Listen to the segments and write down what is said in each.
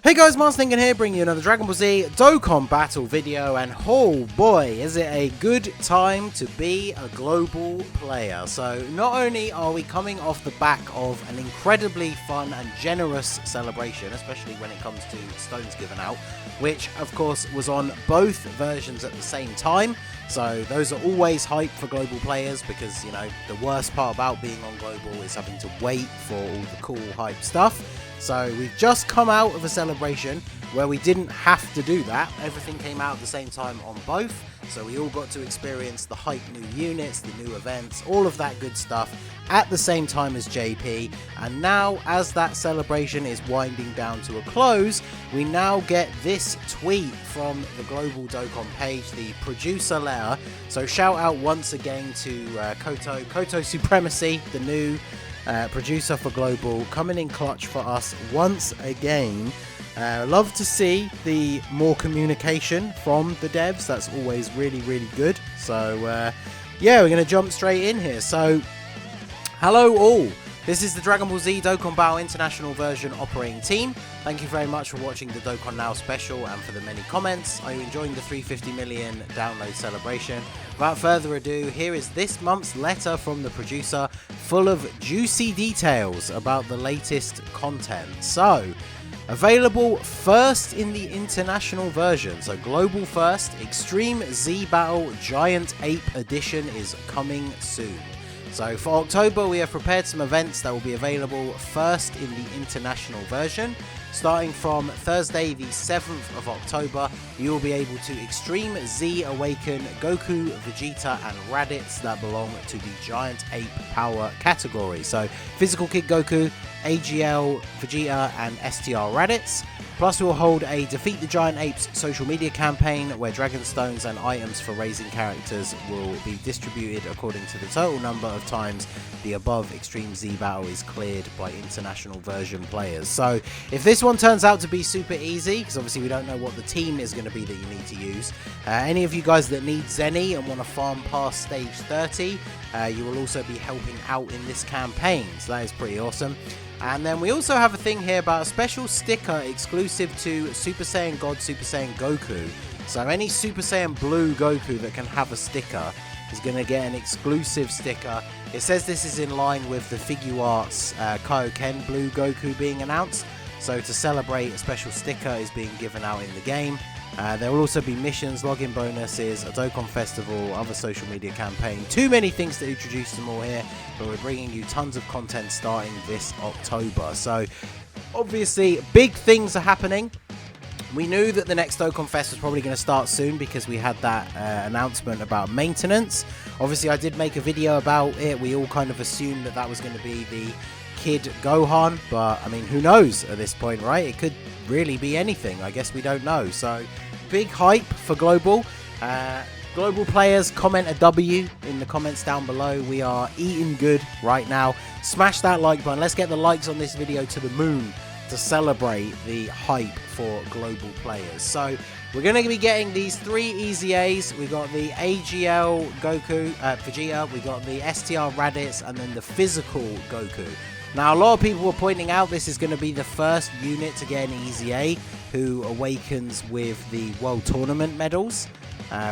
Hey guys, Marstingan here, bringing you another Dragon Ball Z Dokkan battle video, and oh boy, is it a good time to be a global player. So not only are we coming off the back of an incredibly fun and generous celebration, especially when it comes to stones given out, which of course was on both versions at the same time. So those are always hype for global players because, you know, the worst part about being on global is having to wait for all the cool hype stuff. So we've just come out of a celebration where we didn't have to do that. Everything came out at the same time on both. So we all got to experience the hype new units, the new events, all of that good stuff at the same time as JP. And now, as that celebration is winding down to a close, we now get this tweet from the Global Dokkan page, the producer letter. So shout out once again to Koto Supremacy, the new producer for Global, coming in clutch for us once again. Love to see the more communication from the devs. That's always really good. So yeah, we're going to jump straight in here. So hello all, this is the Dragon Ball Z Dokkan Battle International version operating team. Thank you very much for watching the Dokkan Now special and for the many comments. Are you enjoying the 350 million download celebration? Without further ado, here is this month's letter from the producer, full of juicy details about the latest content. So, available first in the international version, so global first, Extreme Z Battle Giant Ape Edition is coming soon. So for October, we have prepared some events that will be available first in the international version. Starting from Thursday the 7th of October, you will be able to Extreme Z Awaken Goku, Vegeta and Raditz that belong to the Giant Ape Power category. So Physical Kid Goku, AGL Vegeta and STR Raditz. Plus we will hold a Defeat the Giant Apes social media campaign where Dragon Stones and items for raising characters will be distributed according to the total number of times the above Extreme Z Battle is cleared by international version players. So if this one turns out to be super easy, because obviously we don't know what the team is going to be that you need to use, any of you guys that need Zenny and want to farm past stage 30, you will also be helping out in this campaign, so that is pretty awesome. And then we also have a thing here about a special sticker exclusive to Super Saiyan God, Super Saiyan Goku. So any Super Saiyan Blue Goku that can have a sticker is going to get an exclusive sticker. It says this is in line with the Figure Arts Kaioken Blue Goku being announced. So to celebrate, a special sticker is being given out in the game. There will also be missions, login bonuses, a Dokkan festival, other social media campaign. Too many things to introduce them all here, but we're bringing you tons of content starting this October. So obviously big things are happening. We knew that the next Dokkan Fest was probably going to start soon because we had that announcement about maintenance. Obviously I did make a video about it. We all kind of assumed that that was going to be the Kid Gohan, but I mean, who knows at this point, right? It could really be anything. I guess we don't know. So big hype for global. Global players, comment a W in the comments down below. We are eating good right now. Smash that like button. Let's get the likes on this video to the moon to celebrate the hype for global players. So we're going to be getting these three EZAs. We've got the AGL Goku, Vegeta. We've got the STR Raditz, and then the physical Goku. Now, a lot of people were pointing out this is going to be the first unit to get an EZA who awakens with the World Tournament medals,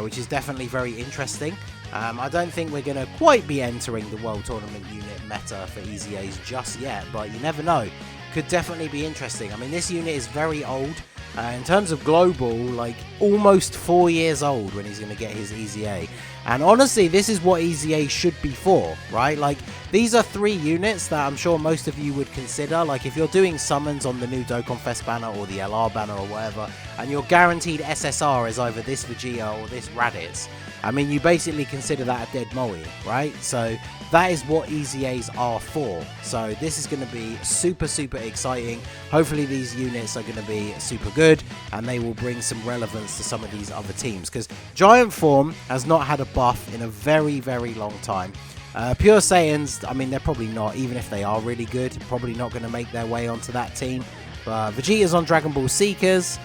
which is definitely very interesting. I don't think we're going to quite be entering the World Tournament unit meta for EZAs just yet, but you never know. Could definitely be interesting. I mean, this unit is very old. In terms of global, like almost 4 years old when he's going to get his EZA. And honestly, this is what EZA should be for, right? Like, these are three units that I'm sure most of you would consider. Like, if you're doing summons on the new Dokkan Fest banner or the LR banner or whatever, and you're guaranteed SSR as either this Vegeta or this Raditz, I mean, you basically consider that a dead Moe, right? So that is what EZAs are for. So this is going to be super exciting. Hopefully these units are going to be super good and they will bring some relevance to some of these other teams, because Giant Form has not had a buff in a very long time. Pure Saiyans, I mean, they're probably not, even if they are really good, probably not going to make their way onto that team. Vegeta's on Dragon Ball Seekers.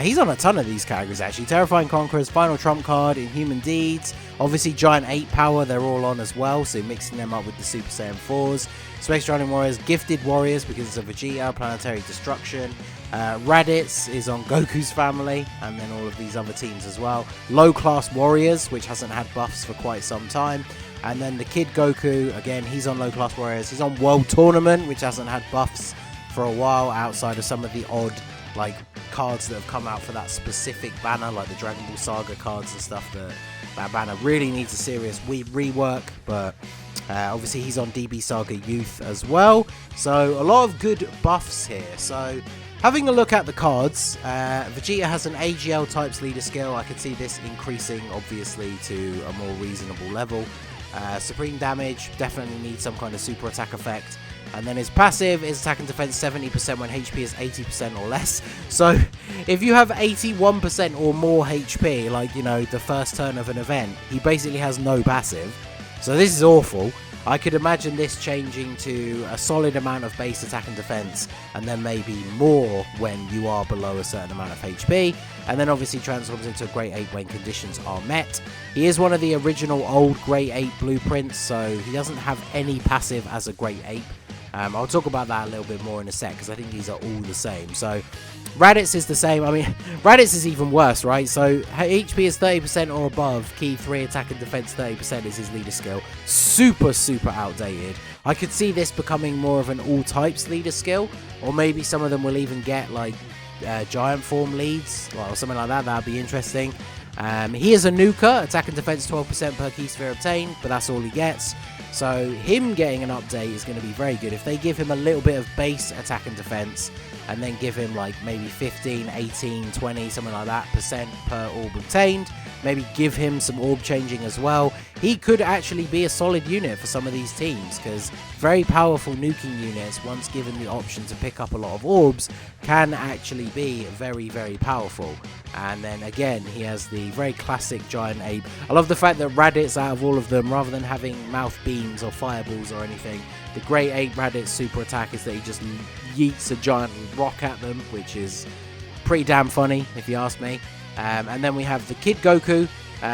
He's on a ton of these categories actually. Terrifying Conquerors, Final Trump Card, Inhuman Deeds. Obviously Giant Ape Power, they're all on as well, so mixing them up with the Super Saiyan 4s. Space Riding Warriors, Gifted Warriors because it's a Vegeta, Planetary Destruction. Raditz is on Goku's family, and then all of these other teams as well. Low Class Warriors, which hasn't had buffs for quite some time. And then the Kid Goku, again, he's on Low Class Warriors. He's on World Tournament, which hasn't had buffs for a while, outside of some of the odd like cards that have come out for that specific banner, like the Dragon Ball Saga cards and stuff. That banner really needs a serious rework, but obviously he's on DB Saga Youth as well. So a lot of good buffs here. So having a look at the cards, Vegeta has an AGL types leader skill. I could see this increasing obviously to a more reasonable level. Supreme damage, definitely needs some kind of super attack effect. And then his passive is attack and defense 70% when HP is 80% or less. So if you have 81% or more HP, like, you know, the first turn of an event, he basically has no passive. So this is awful. I could imagine this changing to a solid amount of base attack and defense, and then maybe more when you are below a certain amount of HP, and then obviously transforms into a Great Ape when conditions are met. He is one of the original old Great Ape blueprints, so he doesn't have any passive as a Great Ape. I'll talk about that a little bit more in a sec, because I think these are all the same. So Raditz is the same. I mean, Raditz is even worse, right? So HP is 30% or above, key 3, attack and defense 30% is his leader skill. Super, super outdated. I could see this becoming more of an all types leader skill, or maybe some of them will even get like giant form leads, or something like that. That'd be interesting. He is a nuker, attack and defense 12% per key sphere obtained, but that's all he gets. So him getting an update is going to be very good. If they give him a little bit of base attack and defense, and then give him like maybe 15, 18, 20, something like that % per orb obtained, maybe give him some orb changing as well, he could actually be a solid unit for some of these teams, because very powerful nuking units, once given the option to pick up a lot of orbs, can actually be very, very powerful. And then again, he has the very classic Giant Ape. I love the fact that Raditz, out of all of them, rather than having mouth beams or fireballs or anything, the Great Ape Raditz super attack is that he just yeets a giant rock at them, which is pretty damn funny if you ask me. And then we have the Kid Goku.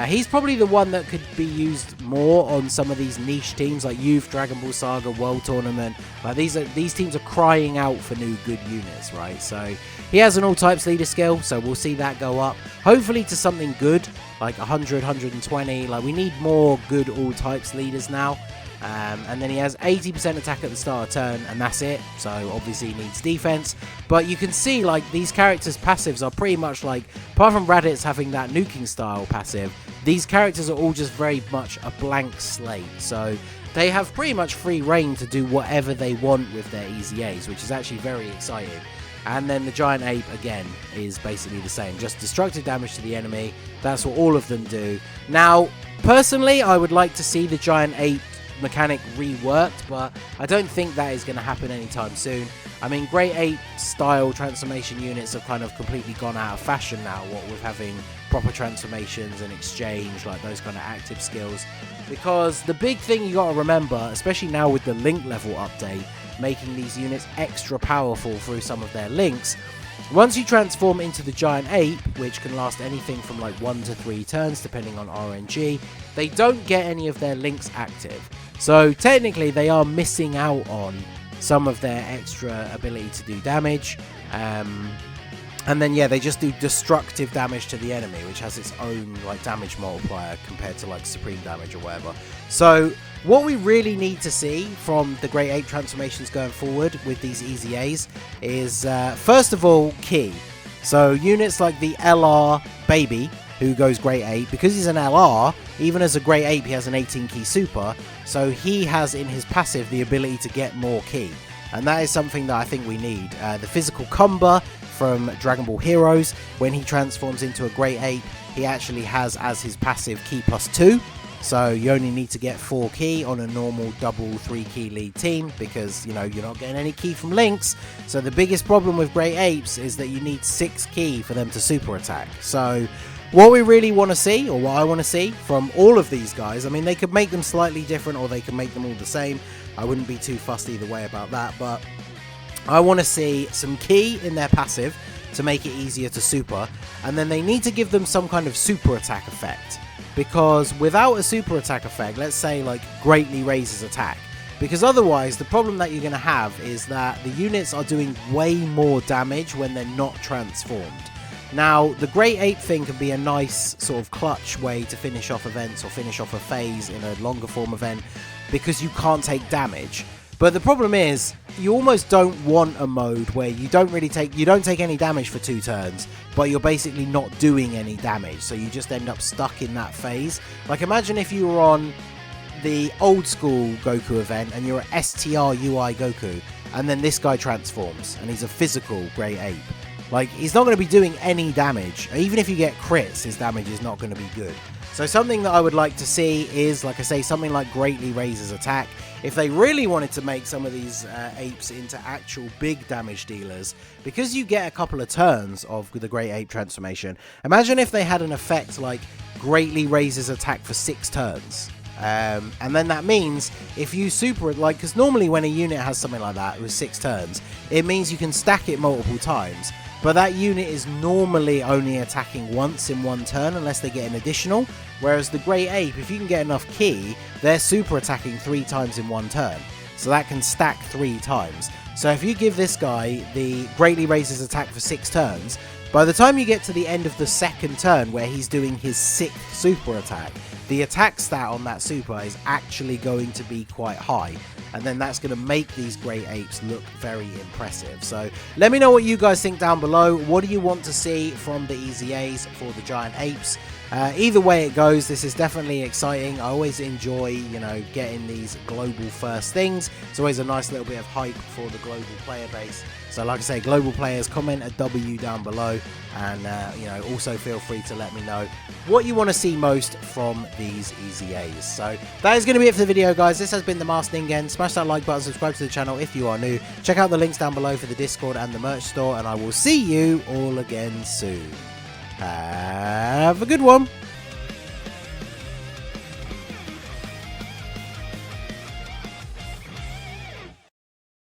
He's probably the one that could be used more on some of these niche teams like Youth, Dragon Ball Saga, World Tournament. Like these teams are crying out for new good units, right? So he has an all types leader skill, so we'll see that go up. Hopefully to something good, like 100, 120. Like we need more good all types leaders now. And then he has 80% attack at the start of turn, and that's it. So obviously he needs defense. But you can see like these characters' passives are pretty much like, apart from Raditz having that nuking style passive, these characters are all just very much a blank slate. So they have pretty much free reign to do whatever they want with their EZAs, which is actually very exciting. And then the Giant Ape, again, is basically the same. Just destructive damage to the enemy. That's what all of them do. Now, personally, I would like to see the Giant Ape mechanic reworked, but I don't think that is going to happen anytime soon. I mean, Great Ape style transformation units have kind of completely gone out of fashion now, what with having proper transformations and exchange, like those kind of active skills. Because the big thing you got to remember, especially now with the link level update, making these units extra powerful through some of their links, once you transform into the Giant Ape, which can last anything from like 1 to 3 turns depending on RNG, they don't get any of their links active. So technically they are missing out on some of their extra ability to do damage. And then yeah, they just do destructive damage to the enemy, which has its own like damage multiplier compared to like supreme damage or whatever. So what we really need to see from the Great Ape transformations going forward with these EZAs is first of all key. So units like the LR Baby, who goes Great Ape, because he's an LR, even as a Great Ape he has an 18 key super, so he has in his passive the ability to get more key. And that is something that I think we need. The physical Cumber from Dragon Ball Heroes, when he transforms into a Great Ape, he actually has as his passive key +2. So you only need to get 4 key on a normal double 3 key lead team, because, you know, you're not getting any key from links. So the biggest problem with Great Apes is that you need 6 key for them to super attack. So what we really want to see, or what I want to see from all of these guys, I mean, they could make them slightly different or they could make them all the same. I wouldn't be too fussed either way about that, but I want to see some ki in their passive to make it easier to super, and then they need to give them some kind of super attack effect, because without a super attack effect, let's say like greatly raises attack, because otherwise the problem that you're going to have is that the units are doing way more damage when they're not transformed. Now, the Great Ape thing can be a nice sort of clutch way to finish off events or finish off a phase in a longer form event, because you can't take damage. But the problem is, you almost don't want a mode where you don't take any damage for 2 turns, but you're basically not doing any damage, so you just end up stuck in that phase. Like, imagine if you were on the old school Goku event and you're at STR UI Goku, and then this guy transforms and he's a physical Great Ape. Like, he's not going to be doing any damage. Even if you get crits, his damage is not going to be good. So something that I would like to see is, like I say, something like greatly raises attack. If they really wanted to make some of these apes into actual big damage dealers, because you get a couple of turns of the Great Ape transformation, imagine if they had an effect like greatly raises attack for 6 turns. And then that means if you super, like, because normally when a unit has something like that with 6 turns, it means you can stack it multiple times. But that unit is normally only attacking once in 1 turn unless they get an additional. Whereas the Great Ape, if you can get enough ki, they're super attacking 3 times in 1 turn. So that can stack 3 times. So if you give this guy the greatly raises attack for 6 turns, by the time you get to the end of the 2nd turn where he's doing his 6th super attack, the attack stat on that super is actually going to be quite high. And then that's going to make these Great Apes look very impressive. So let me know what you guys think down below. What do you want to see from the EZAs for the giant apes? Either way it goes, this is definitely exciting. I always enjoy, you know, getting these global first things. It's always a nice little bit of hype for the global player base. So like I say, global players, comment a W down below, and you know, also feel free to let me know what you want to see most from these EZAs. So that is going to be it for the video, guys. This has been the Masked Ningen. Smash that like button, subscribe to the channel if you are new. Check out the links down below for the Discord and the merch store, and I will see you all again soon. Have a good one.